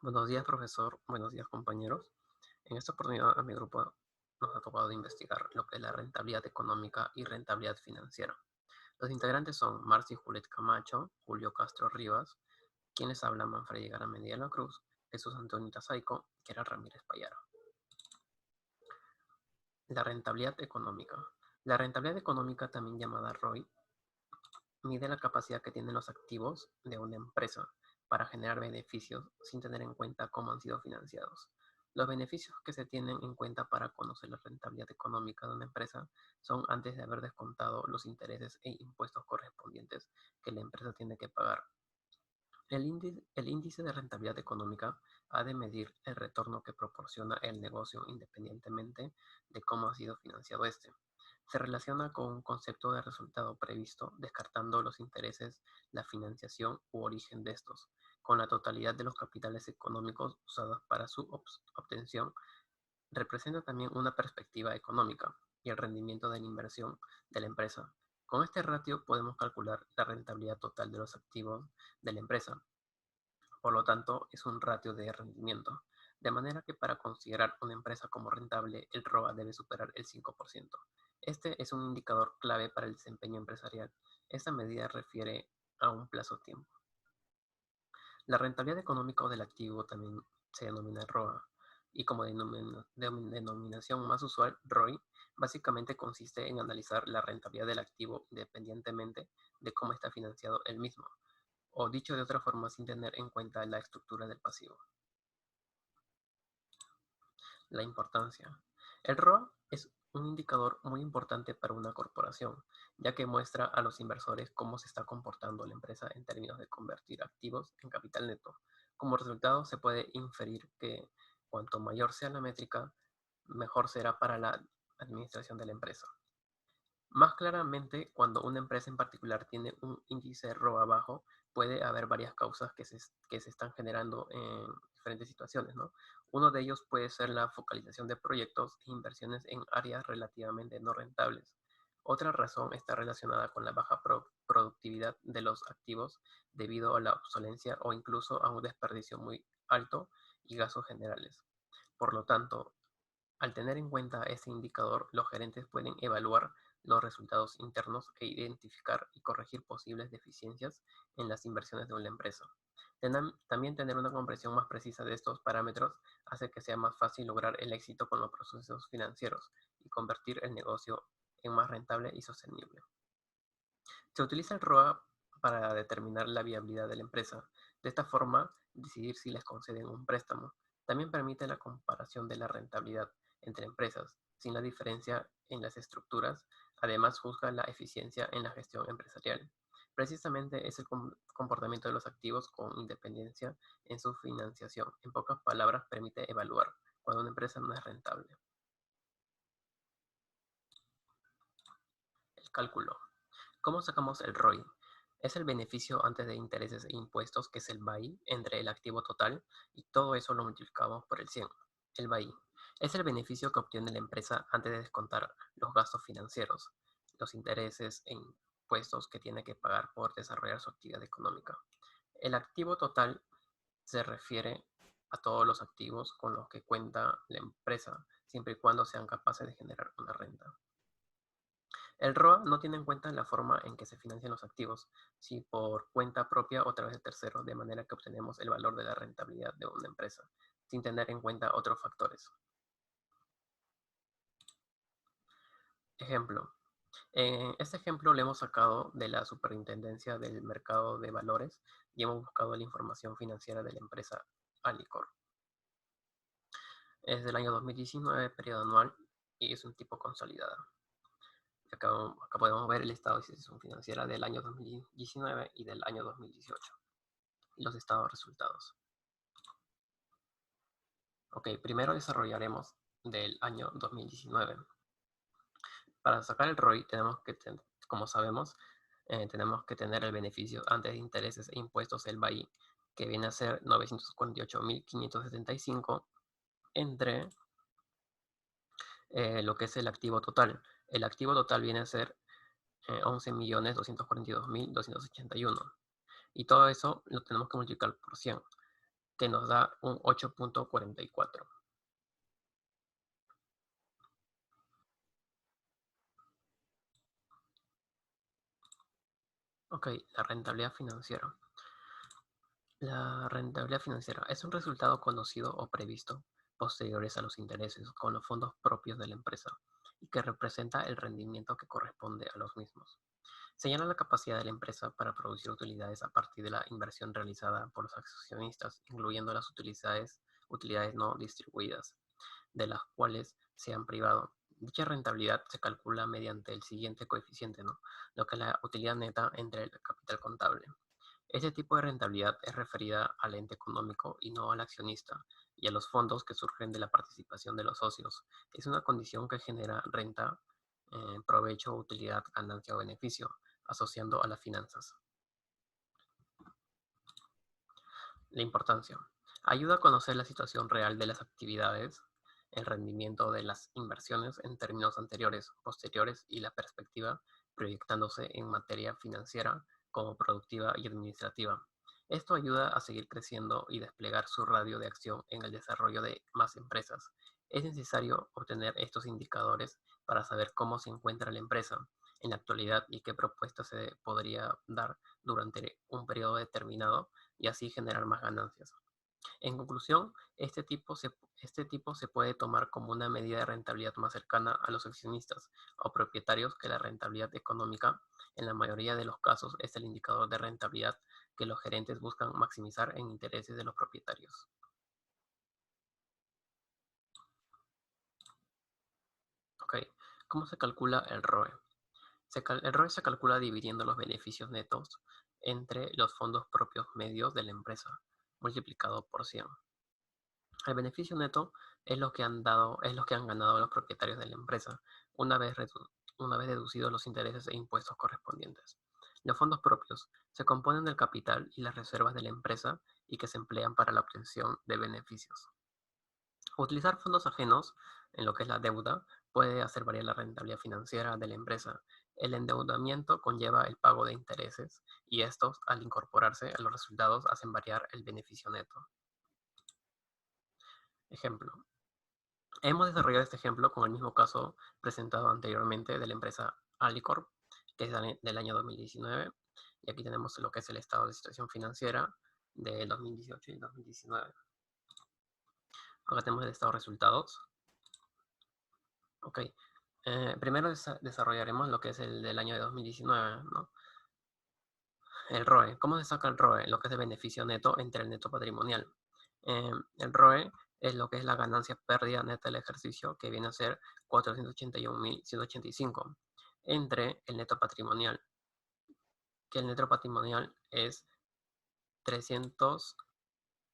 Buenos días, profesor. Buenos días, compañeros. En esta oportunidad a mi grupo nos ha tocado de investigar lo que es la rentabilidad económica y rentabilidad financiera. Los integrantes son Marci Juliet Camacho, Julio Castro Rivas, quienes hablan Manfred Garamendi de la Cruz, Jesús Antonio Tazaico y Kera Ramírez Payara. La rentabilidad económica. La rentabilidad económica, también llamada ROI, mide la capacidad que tienen los activos de una empresa para generar beneficios sin tener en cuenta cómo han sido financiados. Los beneficios que se tienen en cuenta para conocer la rentabilidad económica de una empresa son antes de haber descontado los intereses e impuestos correspondientes que la empresa tiene que pagar. El índice de rentabilidad económica ha de medir el retorno que proporciona el negocio independientemente de cómo ha sido financiado este. Se relaciona con un concepto de resultado previsto, descartando los intereses, la financiación u origen de estos, con la totalidad de los capitales económicos usados para su obtención. Representa también una perspectiva económica y el rendimiento de la inversión de la empresa. Con este ratio podemos calcular la rentabilidad total de los activos de la empresa. Por lo tanto, es un ratio de rendimiento, de manera que para considerar una empresa como rentable, el ROA debe superar el 5%. Este es un indicador clave para el desempeño empresarial. Esta medida refiere a un plazo-tiempo. La rentabilidad económica del activo también se denomina ROA, y como denominación más usual, ROI, básicamente consiste en analizar la rentabilidad del activo independientemente de cómo está financiado el mismo, o dicho de otra forma sin tener en cuenta la estructura del pasivo. La importancia. El ROA es un indicador muy importante para una corporación, ya que muestra a los inversores cómo se está comportando la empresa en términos de convertir activos en capital neto. Como resultado, se puede inferir que cuanto mayor sea la métrica, mejor será para la administración de la empresa. Más claramente, cuando una empresa en particular tiene un índice ROA bajo, puede haber varias causas que se están generando en diferentes situaciones, ¿no? Uno de ellos puede ser la focalización de proyectos e inversiones en áreas relativamente no rentables. Otra razón está relacionada con la baja productividad de los activos debido a la obsolencia o incluso a un desperdicio muy alto y gastos generales. Por lo tanto, al tener en cuenta este indicador, los gerentes pueden evaluar los resultados internos e identificar y corregir posibles deficiencias en las inversiones de la empresa. También tener una comprensión más precisa de estos parámetros hace que sea más fácil lograr el éxito con los procesos financieros y convertir el negocio en más rentable y sostenible. Se utiliza el ROA para determinar la viabilidad de la empresa. De esta forma, decidir si les conceden un préstamo. También permite la comparación de la rentabilidad entre empresas, sin la diferencia en las estructuras. Además, juzga la eficiencia en la gestión empresarial. Precisamente es el comportamiento de los activos con independencia en su financiación. En pocas palabras, permite evaluar cuando una empresa no es rentable. El cálculo. ¿Cómo sacamos el ROI? Es el beneficio antes de intereses e impuestos, que es el BAI, entre el activo total, y todo eso lo multiplicamos por el 100. El BAI es el beneficio que obtiene la empresa antes de descontar los gastos financieros, los intereses e impuestos que tiene que pagar por desarrollar su actividad económica. El activo total se refiere a todos los activos con los que cuenta la empresa, siempre y cuando sean capaces de generar una renta. El ROA no tiene en cuenta la forma en que se financian los activos, si por cuenta propia o a través de terceros, de manera que obtenemos el valor de la rentabilidad de una empresa, sin tener en cuenta otros factores. Ejemplo. Este ejemplo lo hemos sacado de la Superintendencia del Mercado de Valores y hemos buscado la información financiera de la empresa Alicor. Es del año 2019, periodo anual, y es un tipo consolidada. Acá podemos ver el estado de situación financiera del año 2019 y del año 2018 y los estados de resultados. Ok, primero desarrollaremos del año 2019. Para sacar el ROI tenemos que, como sabemos, tenemos que tener el beneficio antes de intereses e impuestos, el BAI, que viene a ser 948.575 entre lo que es el activo total. El activo total viene a ser 11.242.281. Y todo eso lo tenemos que multiplicar por 100. que nos da un 8.44. Ok, la rentabilidad financiera. La rentabilidad financiera es un resultado conocido o previsto posteriores a los intereses con los fondos propios de la empresa y que representa el rendimiento que corresponde a los mismos. Señala la capacidad de la empresa para producir utilidades a partir de la inversión realizada por los accionistas, incluyendo las utilidades no distribuidas, de las cuales se han privado. Dicha rentabilidad se calcula mediante el siguiente coeficiente, ¿no? Lo que es la utilidad neta entre el capital contable. Este tipo de rentabilidad es referida al ente económico y no al accionista, y a los fondos que surgen de la participación de los socios. Es una condición que genera renta, provecho, utilidad, ganancia o beneficio, asociando a las finanzas. La importancia. Ayuda a conocer la situación real de las actividades, el rendimiento de las inversiones en términos anteriores, posteriores y la perspectiva proyectándose en materia financiera como productiva y administrativa. Esto ayuda a seguir creciendo y desplegar su radio de acción en el desarrollo de más empresas. Es necesario obtener estos indicadores para saber cómo se encuentra la empresa en la actualidad y qué propuestas se podría dar durante un periodo determinado y así generar más ganancias. En conclusión, este tipo se puede tomar como una medida de rentabilidad más cercana a los accionistas o propietarios que la rentabilidad económica. En la mayoría de los casos es el indicador de rentabilidad que los gerentes buscan maximizar en intereses de los propietarios. Ok, ¿cómo se calcula el ROE? El ROE se calcula dividiendo los beneficios netos entre los fondos propios medios de la empresa, multiplicado por 100. El beneficio neto es lo que han ganado los propietarios de la empresa, una vez deducidos los intereses e impuestos correspondientes. Los fondos propios se componen del capital y las reservas de la empresa y que se emplean para la obtención de beneficios. Utilizar fondos ajenos en lo que es la deuda puede hacer variar la rentabilidad financiera de la empresa. El endeudamiento conlleva el pago de intereses y estos, al incorporarse a los resultados, hacen variar el beneficio neto. Ejemplo. Hemos desarrollado este ejemplo con el mismo caso presentado anteriormente de la empresa Alicorp, que es del año 2019. Y aquí tenemos lo que es el estado de situación financiera del 2018 y 2019. Acá tenemos el estado de resultados. Ok. Primero desarrollaremos lo que es el del año de 2019, ¿no? El ROE. ¿Cómo se saca el ROE? Lo que es el beneficio neto entre el neto patrimonial. El ROE es lo que es la ganancia pérdida neta del ejercicio, que viene a ser 481.185, entre el neto patrimonial, que el neto patrimonial es 300,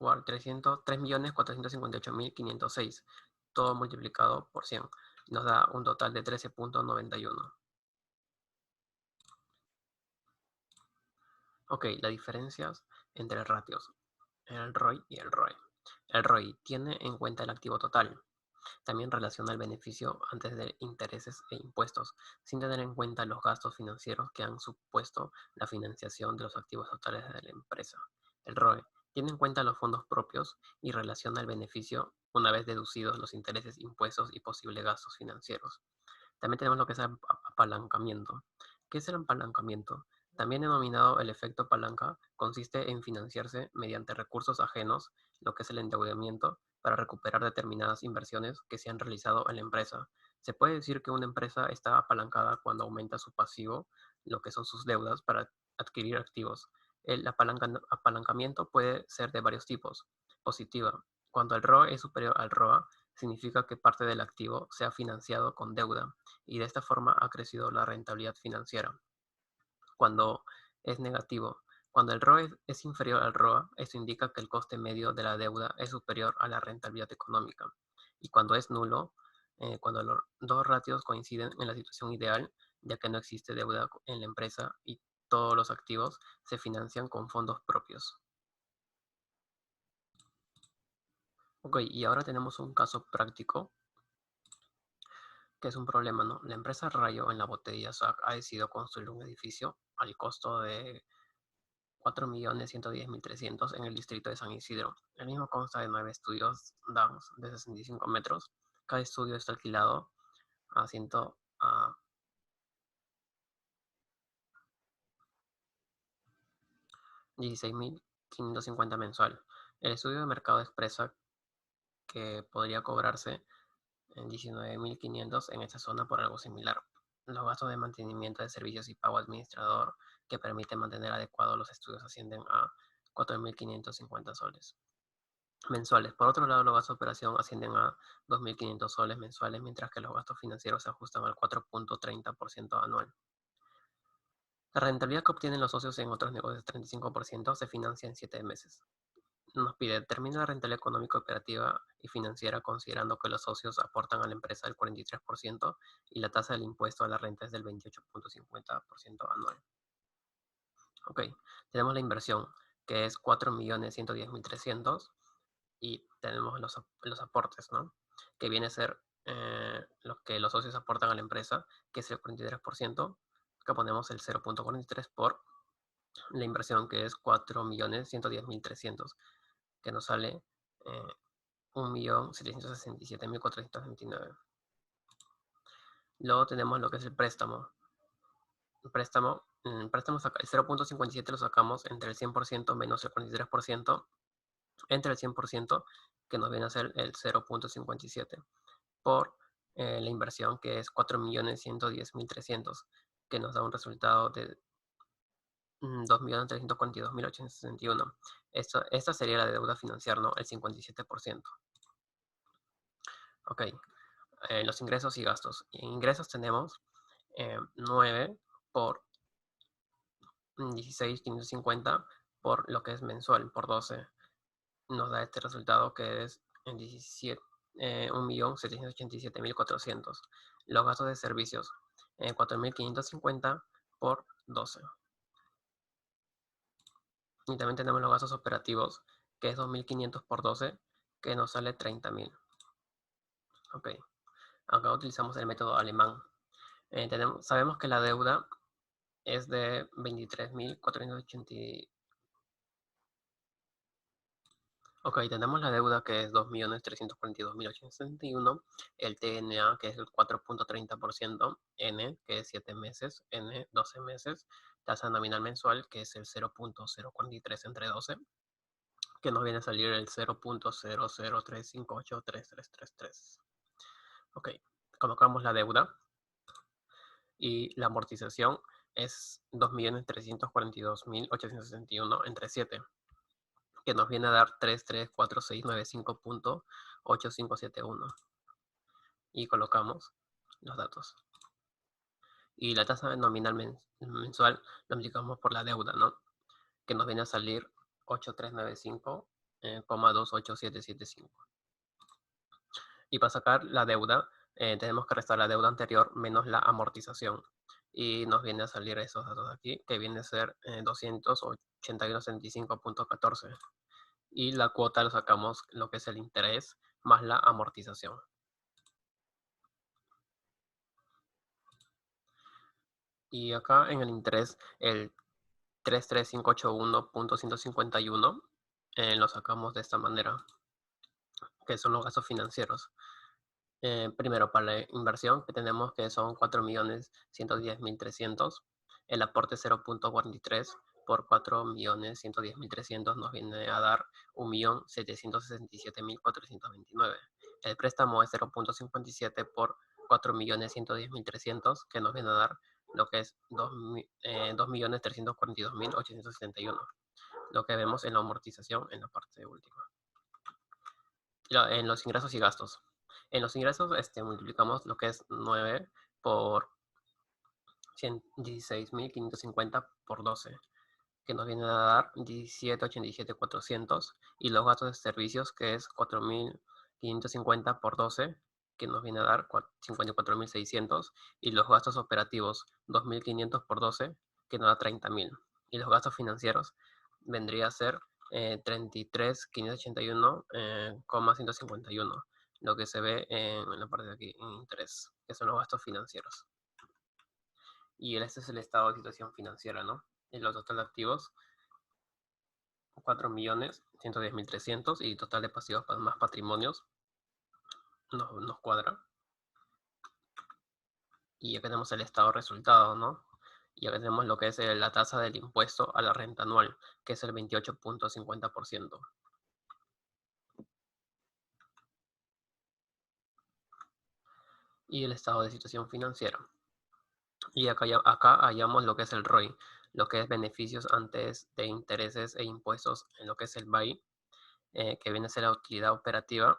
3.458.506, todo multiplicado por 100. Nos da un total de 13.91. Ok, las diferencias entre ratios, el ROI y el ROE. El ROI tiene en cuenta el activo total. También relaciona el beneficio antes de intereses e impuestos, sin tener en cuenta los gastos financieros que han supuesto la financiación de los activos totales de la empresa. El ROE tiene en cuenta los fondos propios y relaciona el beneficio una vez deducidos los intereses, impuestos y posibles gastos financieros. También tenemos lo que es el apalancamiento. ¿Qué es el apalancamiento? También denominado el efecto palanca, consiste en financiarse mediante recursos ajenos, lo que es el endeudamiento, para recuperar determinadas inversiones que se han realizado en la empresa. Se puede decir que una empresa está apalancada cuando aumenta su pasivo, lo que son sus deudas, para adquirir activos. El apalancamiento puede ser de varios tipos. Positiva. Cuando el ROE es superior al ROA, significa que parte del activo se ha financiado con deuda y de esta forma ha crecido la rentabilidad financiera. Cuando es negativo, cuando el ROE es inferior al ROA, esto indica que el coste medio de la deuda es superior a la rentabilidad económica. Y cuando es nulo, cuando los dos ratios coinciden en la situación ideal, ya que no existe deuda en la empresa y todos los activos se financian con fondos propios. Ok, y ahora tenemos un caso práctico que es un problema, ¿no? La empresa Rayo en la botella SAC ha decidido construir un edificio al costo de 4.110.300 en el distrito de San Isidro. El mismo consta de 9 estudios DAMS de 65 metros. Cada estudio está alquilado a 16.550 mensual. El estudio de mercado expresa que podría cobrarse en 19.500 en esta zona por algo similar. Los gastos de mantenimiento de servicios y pago administrador que permite mantener adecuados los estudios ascienden a 4.550 soles mensuales. Por otro lado, los gastos de operación ascienden a 2.500 soles mensuales, mientras que los gastos financieros se ajustan al 4.30% anual. La rentabilidad que obtienen los socios en otros negocios, 35%, se financia en 7 meses. Nos pide, determina la rentabilidad económica, operativa y financiera considerando que los socios aportan a la empresa el 43% y la tasa del impuesto a la renta es del 28.50% anual. Ok, tenemos la inversión, que es 4.110.300 y tenemos los aportes, ¿no? Que viene a ser lo que los socios aportan a la empresa, que es el 43%, que ponemos el 0.43 por la inversión, que es 4.110.300, que nos sale 1.767.429. Luego tenemos lo que es el préstamo. El préstamo, el 0.57 lo sacamos entre el 100% menos el 43%, entre el 100%, que nos viene a ser el 0.57, por la inversión, que es 4.110.300, que nos da un resultado de 2.342.861. Esta sería la deuda financiera, ¿no? El 57%. Ok, los ingresos y gastos. En ingresos tenemos 9 por 16.550 por lo que es mensual, por 12. Nos da este resultado que es 1.787.400. Los gastos de servicios, 4.550 por 12. Y también tenemos los gastos operativos, que es 2.500 por 12, que nos sale 30.000. Ok, acá utilizamos el método alemán. Sabemos que la deuda es de 23.480. Ok, tenemos la deuda, que es 2.342.861, el TNA, que es el 4.30%, N, que es 7 meses, N, 12 meses, tasa nominal mensual, que es el 0.043 entre 12, que nos viene a salir el 0.0035833333. Ok, colocamos la deuda y la amortización es 2.342.861 entre 7, que nos viene a dar 334695.8571. Y colocamos los datos. Y la tasa nominal mensual lo multiplicamos por la deuda, ¿no? Que nos viene a salir 8395,28775. Y para sacar la deuda, tenemos que restar la deuda anterior menos la amortización. Y nos viene a salir esos datos aquí, que viene a ser 281.75.14. Y la cuota lo sacamos lo que es el interés más la amortización. Y acá en el interés, el 33581.151 lo sacamos de esta manera, que son los gastos financieros. Primero, para la inversión, que tenemos que son 4.110.300, el aporte 0.43 por 4.110.300 nos viene a dar 1.767.429. El préstamo es 0.57 por 4.110.300, que nos viene a dar lo que es 2.342.871. Lo que vemos en la amortización en la parte última. En los ingresos y gastos. En los ingresos multiplicamos lo que es 9 por 16.550 por 12, que nos viene a dar 17.87.400. Y los gastos de servicios, que es 4.550 por 12, que nos viene a dar 54.600. Y los gastos operativos, 2.500 por 12, que nos da 30.000. Y los gastos financieros vendría a ser 33.581,151, lo que se ve en la parte de aquí, en interés, que son los gastos financieros. Y este es el estado de situación financiera, ¿no? En los total activos, 4.110.300 y total de pasivos más patrimonios nos cuadra. Y acá tenemos el estado resultado, ¿no? Y acá tenemos lo que es la tasa del impuesto a la renta anual, que es el 28.50%. Y el estado de situación financiera. Y acá hallamos lo que es el ROI, lo que es beneficios antes de intereses e impuestos en lo que es el BAI, que viene a ser la utilidad operativa.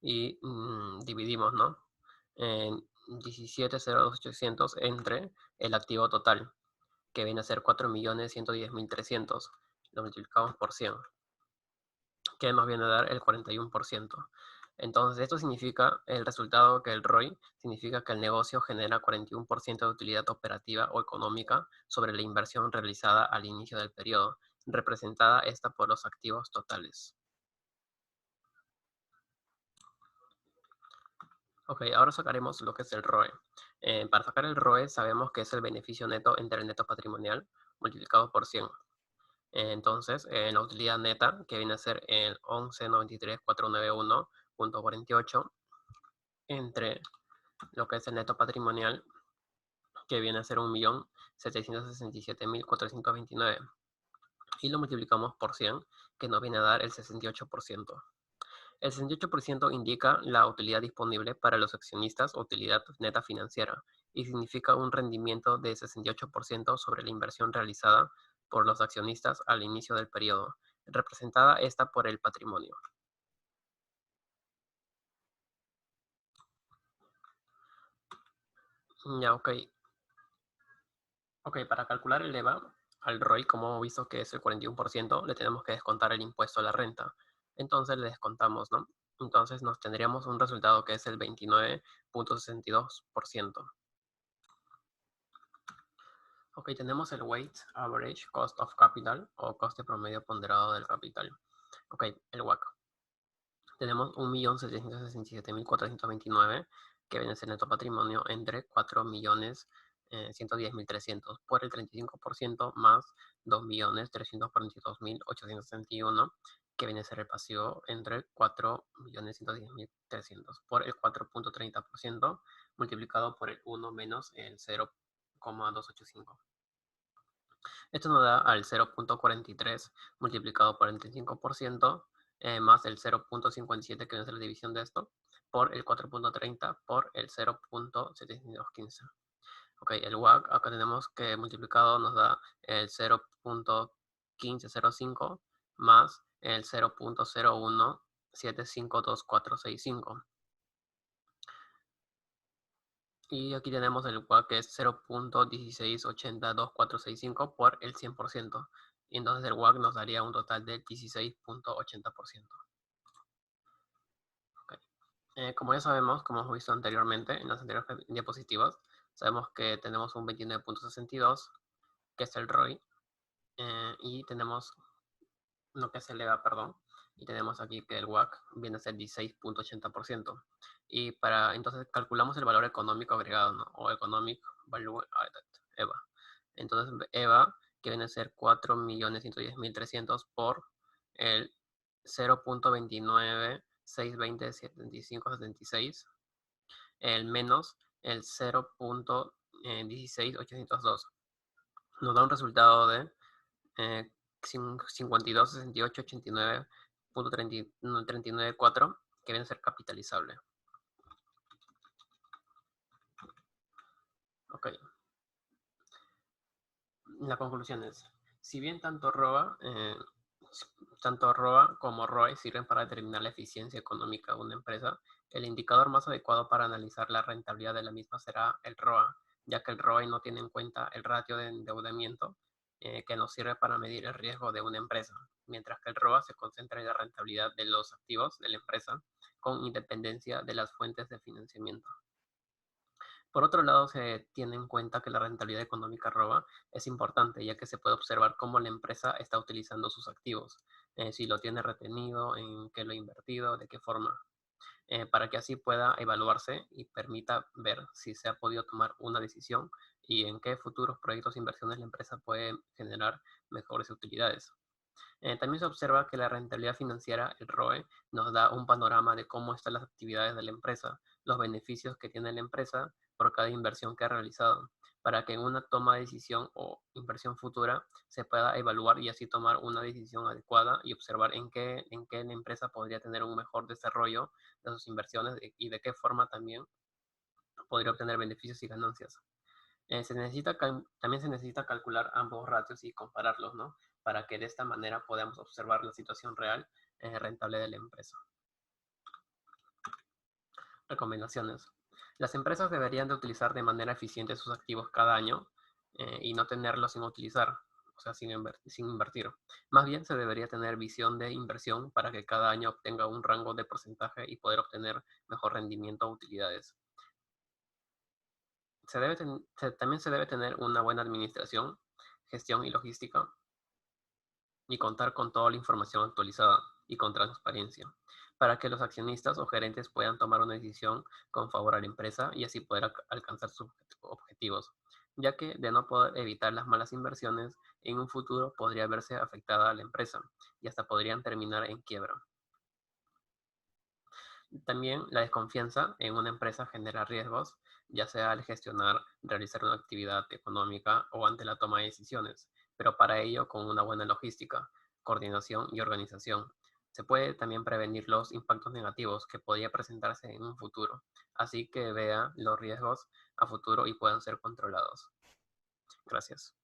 Y dividimos, ¿no? En 17.02800 entre el activo total, que viene a ser 4.110.300. Lo multiplicamos por 100, que nos viene a dar el 41%. Entonces, esto significa el resultado que el ROI significa que el negocio genera 41% de utilidad operativa o económica sobre la inversión realizada al inicio del periodo, representada esta por los activos totales. Ok, ahora sacaremos lo que es el ROE. Para sacar el ROE sabemos que es el beneficio neto entre el neto patrimonial multiplicado por 100. Entonces, la utilidad neta, que viene a ser el 11.93.491.48, entre lo que es el neto patrimonial, que viene a ser 1.767.429, y lo multiplicamos por 100, que nos viene a dar el 68%. El 68% indica la utilidad disponible para los accionistas o utilidad neta financiera y significa un rendimiento de 68% sobre la inversión realizada por los accionistas al inicio del periodo, representada esta por el patrimonio. Ya, ok. Ok, para calcular el EVA al ROI, como hemos visto que es el 41%, le tenemos que descontar el impuesto a la renta. Entonces le descontamos, ¿no? Entonces nos tendríamos un resultado que es el 29.62%. Ok, tenemos el Weighted Average Cost of Capital o coste promedio ponderado del capital. Ok, el WACC. Tenemos 1.767.429 que viene a ser neto patrimonio entre 4.110.300 por el 35% más 2.342.861 que viene a ser el pasivo entre 4.110.300 por el 4.30% multiplicado por el 1 menos el 0,285. Esto nos da al 0.43 multiplicado por el 35% más el 0.57 que es la división de esto por el 4.30 por el 0.715. Ok, el WACC acá tenemos que multiplicado nos da el 0.1505 más el 0.01752465. Y aquí tenemos el WACC que es 0.16802465 por el 100%. Y entonces el WACC nos daría un total de 16.80%. Okay. Como ya sabemos, como hemos visto anteriormente en las anteriores diapositivas, sabemos que tenemos un 29.62, que es el ROI, y tenemos lo que es el EVA, perdón, y tenemos aquí que el WACC viene a ser 16.80%. Y entonces calculamos el valor económico agregado, ¿no? O Economic Value Added, EVA. Entonces EVA, que viene a ser 4.110.300 por el 0.296207576, el menos el 0.16802. Nos da un resultado de 52, 68, 89.394 que viene a ser capitalizable. Ok. La conclusión es, si bien tanto ROA como ROE sirven para determinar la eficiencia económica de una empresa, el indicador más adecuado para analizar la rentabilidad de la misma será el ROA, ya que el ROE no tiene en cuenta el ratio de endeudamiento que nos sirve para medir el riesgo de una empresa, mientras que el ROA se concentra en la rentabilidad de los activos de la empresa con independencia de las fuentes de financiamiento. Por otro lado, se tiene en cuenta que la rentabilidad económica ROA es importante, ya que se puede observar cómo la empresa está utilizando sus activos, si lo tiene retenido, en qué lo ha invertido, de qué forma, para que así pueda evaluarse y permita ver si se ha podido tomar una decisión y en qué futuros proyectos de inversiones la empresa puede generar mejores utilidades. También se observa que la rentabilidad financiera, el ROE, nos da un panorama de cómo están las actividades de la empresa, los beneficios que tiene la empresa por cada inversión que ha realizado, para que en una toma de decisión o inversión futura se pueda evaluar y así tomar una decisión adecuada y observar en qué la empresa podría tener un mejor desarrollo de sus inversiones y de qué forma también podría obtener beneficios y ganancias. También se necesita calcular ambos ratios y compararlos, ¿no? Para que de esta manera podamos observar la situación real rentable de la empresa. Recomendaciones. Las empresas deberían de utilizar de manera eficiente sus activos cada año y no tenerlos sin utilizar, o sea, sin invertir. Más bien se debería tener visión de inversión para que cada año obtenga un rango de porcentaje y poder obtener mejor rendimiento o utilidades. También se debe tener una buena administración, gestión y logística y contar con toda la información actualizada y con transparencia, para que los accionistas o gerentes puedan tomar una decisión con favor a la empresa y así poder alcanzar sus objetivos, ya que de no poder evitar las malas inversiones, en un futuro podría verse afectada a la empresa y hasta podrían terminar en quiebra. También la desconfianza en una empresa genera riesgos, ya sea al realizar una actividad económica o ante la toma de decisiones, pero para ello con una buena logística, coordinación y organización. Se puede también prevenir los impactos negativos que podría presentarse en un futuro, así que vea los riesgos a futuro y puedan ser controlados. Gracias.